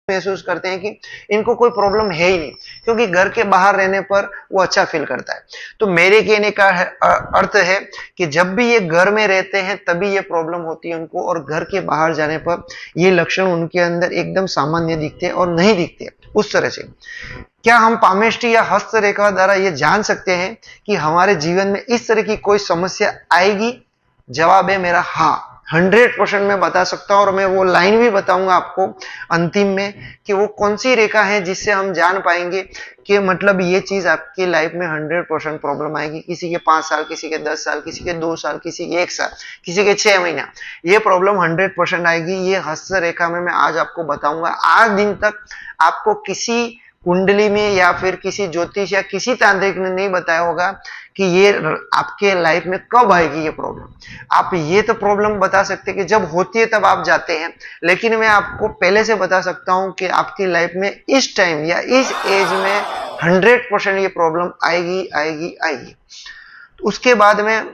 महसूस करते हैं कि इनको कोई प्रॉब्लम है ही नहीं, क्योंकि घर के बाहर रहने पर वो अच्छा फील करता है। तो मेरे कहने का अर्थ है कि जब भी ये घर में रहते हैं तभी ये प्रॉब्लम होती है उनको, और घर के बाहर जाने पर ये लक्षण उनके अंदर एकदम सामान्य दिखते हैं और नहीं दिखते उस तरह से। क्या हम पामेष्टि या हस्तरेखा द्वारा ये जान सकते हैं कि हमारे जीवन में इस तरह की कोई समस्या आएगी? जवाब है मेरा हाँ, 100% मैं बता सकता हूं, और मैं वो लाइन भी बताऊंगा आपको अंतिम में कि वो कौन सी रेखा है जिससे हम जान पाएंगे कि मतलब ये चीज आपकी लाइफ में 100% प्रॉब्लम आएगी। किसी के 5 साल, किसी के 10 साल, किसी के 2 साल, किसी के 1 साल, किसी के 6 महीना, ये प्रॉब्लम 100% आएगी। ये हस्त रेखा में मैं आज आपको बताऊंगा। आज दिन तक आपको किसी कुंडली में या फिर किसी ज्योतिष या किसी तांत्रिक ने नहीं बताया होगा कि ये आपके लाइफ में कब आएगी ये प्रॉब्लम। आप ये तो प्रॉब्लम बता सकते कि जब होती है तब आप जाते हैं, लेकिन मैं आपको पहले से बता सकता हूं कि आपकी लाइफ में इस टाइम या इस एज में 100% ये प्रॉब्लम आएगी आएगी आएगी। उसके बाद में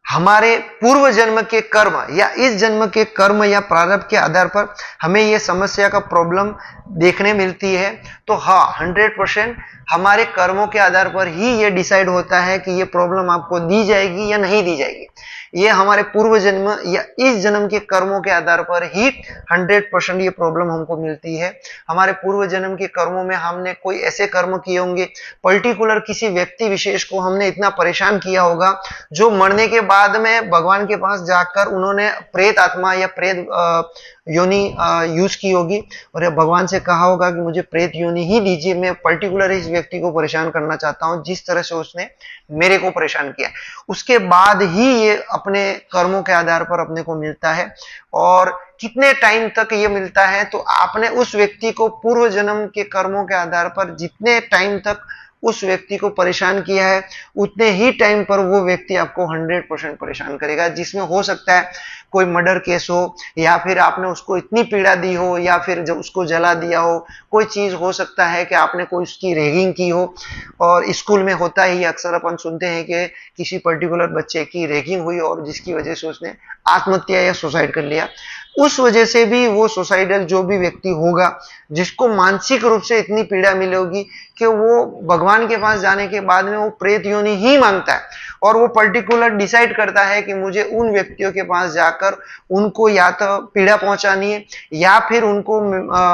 हमारे पूर्व जन्म के कर्म या इस जन्म के कर्म या प्रारब्ध के आधार पर हमें यह समस्या का प्रॉब्लम देखने मिलती है। तो हाँ, 100% हमारे कर्मों के आधार पर ही ये डिसाइड होता है कि ये प्रॉब्लम आपको दी जाएगी या नहीं दी जाएगी। ये हमारे पूर्व जन्म या इस जन्म के कर्मों के आधार पर ही 100% ये प्रॉब्लम हमको मिलती है। हमारे पूर्व जन्म के कर्मों में हमने कोई ऐसे कर्म किए होंगे, पर्टिकुलर किसी व्यक्ति विशेष को हमने इतना परेशान किया होगा जो मरने के बाद में भगवान के पास जाकर उन्होंने प्रेत आत्मा या प्रेत योनि यूज की होगी और भगवान से कहा होगा कि मुझे प्रेत योनि ही दीजिए, मैं पर्टिकुलर इस व्यक्ति को परेशान करना चाहता हूं जिस तरह से उसने मेरे को परेशान किया। उसके बाद ही ये अपने कर्मों के आधार पर अपने को मिलता है। और कितने टाइम तक ये मिलता है, तो आपने उस व्यक्ति को पूर्व जन्म के कर्मों के आधार पर जितने टाइम तक उस व्यक्ति को परेशान किया है उतने ही टाइम पर वो व्यक्ति आपको 100% परेशान करेगा, जिसमें हो सकता है कोई मर्डर केस हो, या फिर आपने उसको इतनी पीड़ा दी हो, या फिर जब उसको जला दिया हो। कोई चीज हो सकता है कि आपने कोई उसकी रैगिंग की हो, और स्कूल में होता ही अक्सर अपन सुनते हैं कि किसी पर्टिकुलर बच्चे की रैगिंग हुई और जिसकी वजह से उसने आत्महत्या या सुसाइड कर लिया। उस वजह से भी वो सुसाइडल जो भी व्यक्ति होगा जिसको मानसिक रूप से इतनी पीड़ा मिलेगी कि वो भगवान के पास जाने के बाद में वो प्रेत योनि ही मांगता है, और वो पर्टिकुलर डिसाइड करता है कि मुझे उन व्यक्तियों के पास जाकर उनको या तो पीड़ा पहुंचानी है या फिर उनको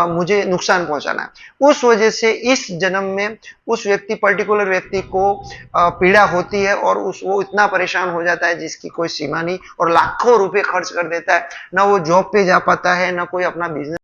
मुझे नुकसान पहुंचाना है। उस वजह से इस जन्म में उस व्यक्ति पर्टिकुलर व्यक्ति को पीड़ा होती है और वो इतना परेशान हो जाता है जिसकी कोई सीमा नहीं, और लाखों रुपए खर्च कर देता है। ना वो जॉब पे जा पाता है, ना कोई अपना बिजनेस